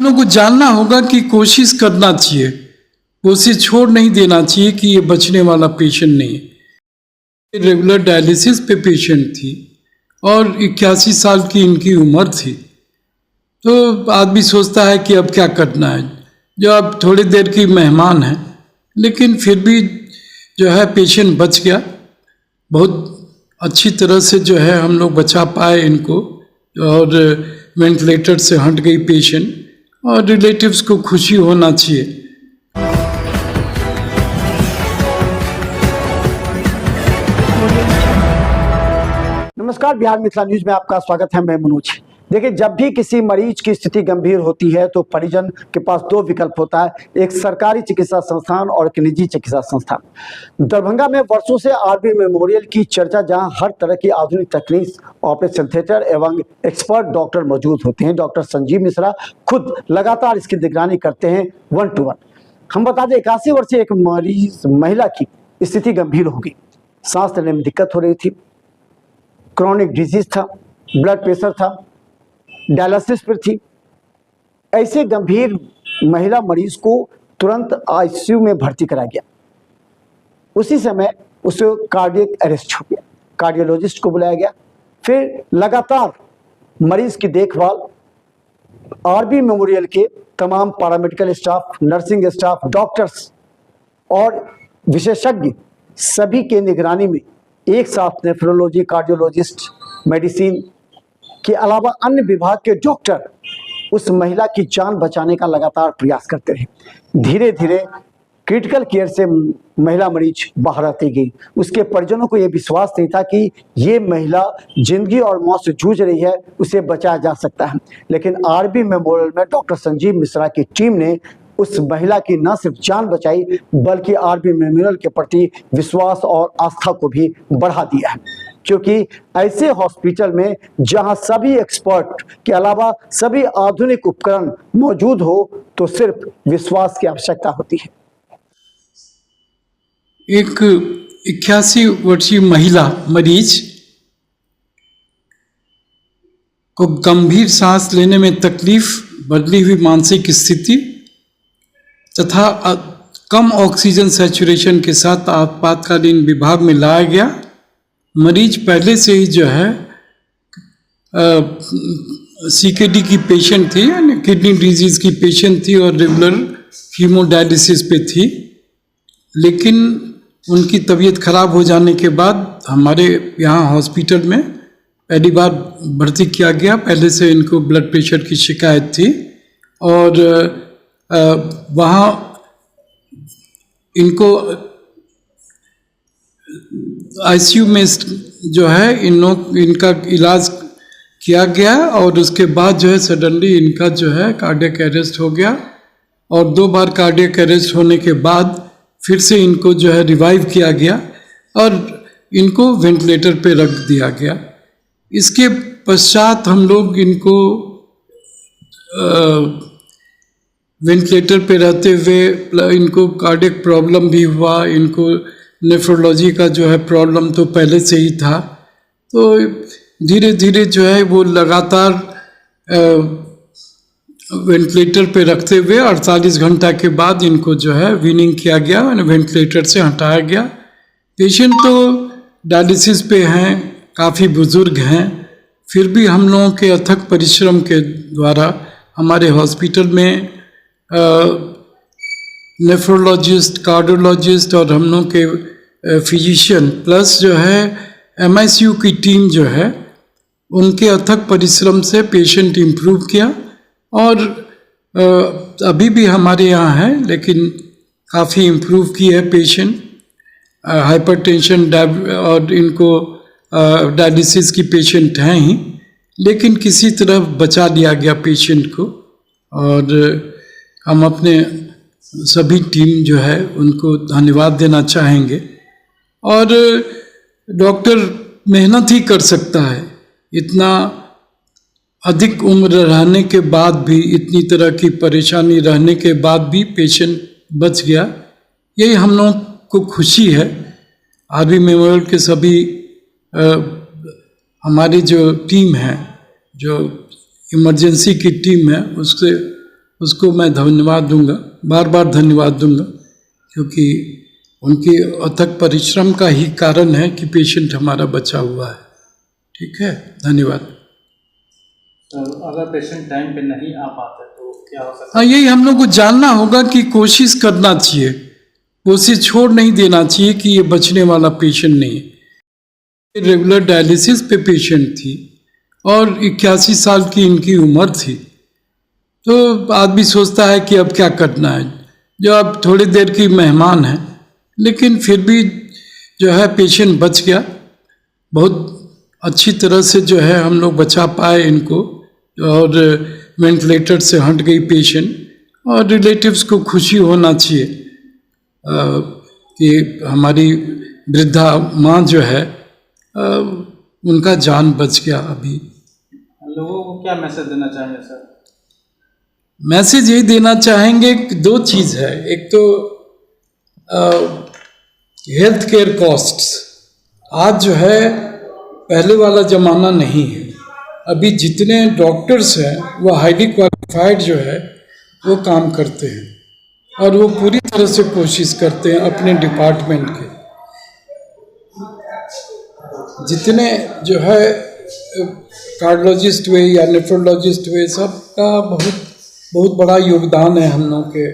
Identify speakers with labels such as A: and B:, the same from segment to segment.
A: हम लोग को जानना होगा कि कोशिश करना चाहिए, कोशिश छोड़ नहीं देना चाहिए कि ये बचने वाला पेशेंट नहीं है। रेगुलर डायलिसिस पे पेशेंट थी और 81 साल की इनकी उम्र थी। तो आदमी सोचता है कि अब क्या करना है, जो अब थोड़ी देर की मेहमान है, लेकिन फिर भी जो है पेशेंट बच गया। बहुत अच्छी तरह से जो है हम लोग बचा पाए इनको और वेंटिलेटर से हट गई पेशेंट, और रिलेटिव्स को खुशी होना चाहिए।
B: नमस्कार, बिहार मिथिला न्यूज में आपका स्वागत है। मैं मनोज। देखिए, जब भी किसी मरीज की स्थिति गंभीर होती है तो परिजन के पास दो विकल्प होता है, एक सरकारी चिकित्सा संस्थान और एक निजी चिकित्सा संस्थान। दरभंगा में वर्षों से आरबी मेमोरियल की चर्चा, जहां हर तरह की आधुनिक तकनीक, ऑपरेशन थिएटर एवं एक्सपर्ट डॉक्टर मौजूद होते हैं। डॉक्टर संजीव मिश्रा खुद लगातार इसकी निगरानी करते हैं 1 to 1। हम बता दें, 81 वर्षीय एक मरीज महिला की स्थिति गंभीर हो गई। सांस लेने में दिक्कत हो रही थी, क्रॉनिक डिजीज था, ब्लड प्रेशर था, डायलिसिस पर थी। ऐसे गंभीर महिला मरीज को तुरंत आईसीयू में भर्ती करा गया। उसी समय उसे कार्डियक अरेस्ट हो गया, कार्डियोलॉजिस्ट को बुलाया गया। फिर लगातार मरीज की देखभाल आरबी मेमोरियल के तमाम paramedical staff, nursing staff, doctors और विशेषज्ञ सभी के निगरानी में एक साथ नेफ्रोलॉजी, कार्डियोलॉजिस्ट, मेडिसिन के अलावा अन्य विभाग के डॉक्टर उस महिला की जान बचाने का लगातार प्रयास करते रहे। धीरे धीरे क्रिटिकल केयर से महिला मरीज बाहर आती गई। उसके परिजनों को यह विश्वास नहीं था कि ये महिला जिंदगी और मौत से जूझ रही है, उसे बचाया जा सकता है। लेकिन आरबी मेमोरियल में डॉक्टर संजीव मिश्रा की टीम ने उस महिला की न सिर्फ जान बचाई, बल्कि आरबी मेमोरियल के प्रति विश्वास और आस्था को भी बढ़ा दिया है। क्योंकि ऐसे हॉस्पिटल में जहां सभी एक्सपर्ट के अलावा सभी आधुनिक उपकरण मौजूद हो, तो सिर्फ विश्वास की आवश्यकता होती है।
A: एक 81 वर्षीय महिला मरीज को गंभीर सांस लेने में तकलीफ, बदली हुई मानसिक स्थिति तथा कम ऑक्सीजन सैचुरेशन के साथ आपातकालीन विभाग में लाया गया। मरीज पहले से ही जो है सीकेडी की पेशेंट थी, यानी किडनी डिजीज की पेशेंट थी और रेगुलर हीमोडायलिसिस पे थी। लेकिन उनकी तबीयत खराब हो जाने के बाद हमारे यहाँ हॉस्पिटल में पहली बार भर्ती किया गया। पहले से इनको ब्लड प्रेशर की शिकायत थी और वहाँ इनको आईसीयू में जो है इनका इलाज किया गया और उसके बाद जो है सडनली इनका जो है कार्डियक अरेस्ट हो गया। और 2 बार कार्डियक अरेस्ट होने के बाद फिर से इनको जो है रिवाइव किया गया और इनको वेंटिलेटर पे रख दिया गया। इसके पश्चात हम लोग इनको वेंटिलेटर पे रहते हुए इनको कार्डियक प्रॉब्लम भी हुआ, इनको नेफ्रोलॉजी का जो है प्रॉब्लम तो पहले से ही था। तो धीरे धीरे जो है वो लगातार वेंटिलेटर पे रखते हुए 48 घंटा के बाद इनको जो है वीनिंग किया गया, वेंटिलेटर से हटाया गया। पेशेंट तो डायलिसिस पे हैं, काफ़ी बुजुर्ग हैं, फिर भी हम लोगों के अथक परिश्रम के द्वारा हमारे हॉस्पिटल में नेफ्रोलॉजिस्ट, कार्डियोलॉजिस्ट और हम लोग के फिजिशियन प्लस जो है एमआईसीयू की टीम जो है, उनके अथक परिश्रम से पेशेंट इम्प्रूव किया। और अभी भी हमारे यहाँ है, लेकिन काफ़ी इम्प्रूव की है पेशेंट। हाइपरटेंशन और इनको डायलिसिस की पेशेंट हैं ही, लेकिन किसी तरह बचा लिया गया पेशेंट को। और हम अपने सभी टीम जो है उनको धन्यवाद देना चाहेंगे। और डॉक्टर मेहनत ही कर सकता है, इतना अधिक उम्र रहने के बाद भी, इतनी तरह की परेशानी रहने के बाद भी पेशेंट बच गया। यही हम लोगों को खुशी है। आरबी मेमोरियल के सभी हमारी जो टीम है, जो इमरजेंसी की टीम है, उसको मैं धन्यवाद दूंगा, बार बार धन्यवाद दूंगा, क्योंकि उनके अथक परिश्रम का ही कारण है कि पेशेंट हमारा बचा हुआ है। ठीक है, धन्यवाद।
C: अगर पेशेंट टाइम पे नहीं आ पाते तो क्या हो सकता है?
A: हाँ, यही हम लोग को जानना होगा कि कोशिश करना चाहिए, कोशिश छोड़ नहीं देना चाहिए कि ये बचने वाला पेशेंट नहीं है। रेगुलर डायलिसिस पे पेशेंट थी और 81 साल की इनकी उम्र थी, तो आदमी सोचता है कि अब क्या करना है, जो अब थोड़ी देर की मेहमान है, लेकिन फिर भी जो है पेशेंट बच गया। बहुत अच्छी तरह से जो है हम लोग बचा पाए इनको, और वेंटिलेटर से हट गई पेशेंट, और रिलेटिव्स को खुशी होना चाहिए कि हमारी वृद्धा माँ जो है उनका जान बच गया। अभी
C: लोगों को क्या मैसेज देना चाहेंगे सर?
A: मैसेज यही देना चाहेंगे कि दो चीज़ है, एक तो हेल्थ केयर कॉस्ट्स आज जो है पहले वाला ज़माना नहीं है। अभी जितने डॉक्टर्स हैं वो हाईली क्वालिफाइड जो है वो काम करते हैं, और वो पूरी तरह से कोशिश करते हैं अपने डिपार्टमेंट के। जितने जो है कार्डियोलॉजिस्ट हुए या नेफ्रोलॉजिस्ट हुए, सबका बहुत बहुत बड़ा योगदान है हम लोग के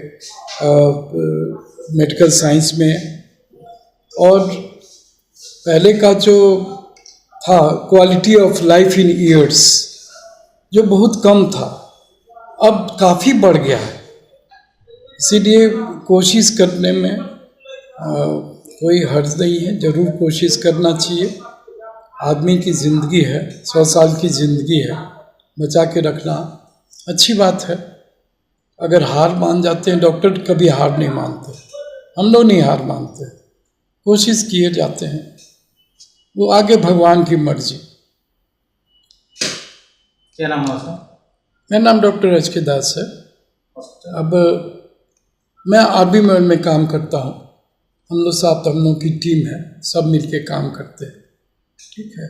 A: मेडिकल साइंस में। और पहले का जो था quality of life in years, जो बहुत कम था, अब काफ़ी बढ़ गया है। इसीलिए कोशिश करने में कोई हर्ज नहीं है, ज़रूर कोशिश करना चाहिए। आदमी की ज़िंदगी है, 100 साल की ज़िंदगी है, बचा के रखना अच्छी बात है। अगर हार मान जाते हैं, डॉक्टर कभी हार नहीं मानते, हम लोग नहीं हार मानते, कोशिश किए जाते हैं, वो आगे भगवान की मर्जी।
C: क्या नाम है सर?
A: मेरा नाम डॉक्टर HK दास है। अब मैं आर्मी में काम करता हूँ, हम लोग की टीम है, सब मिलके काम करते हैं। ठीक है।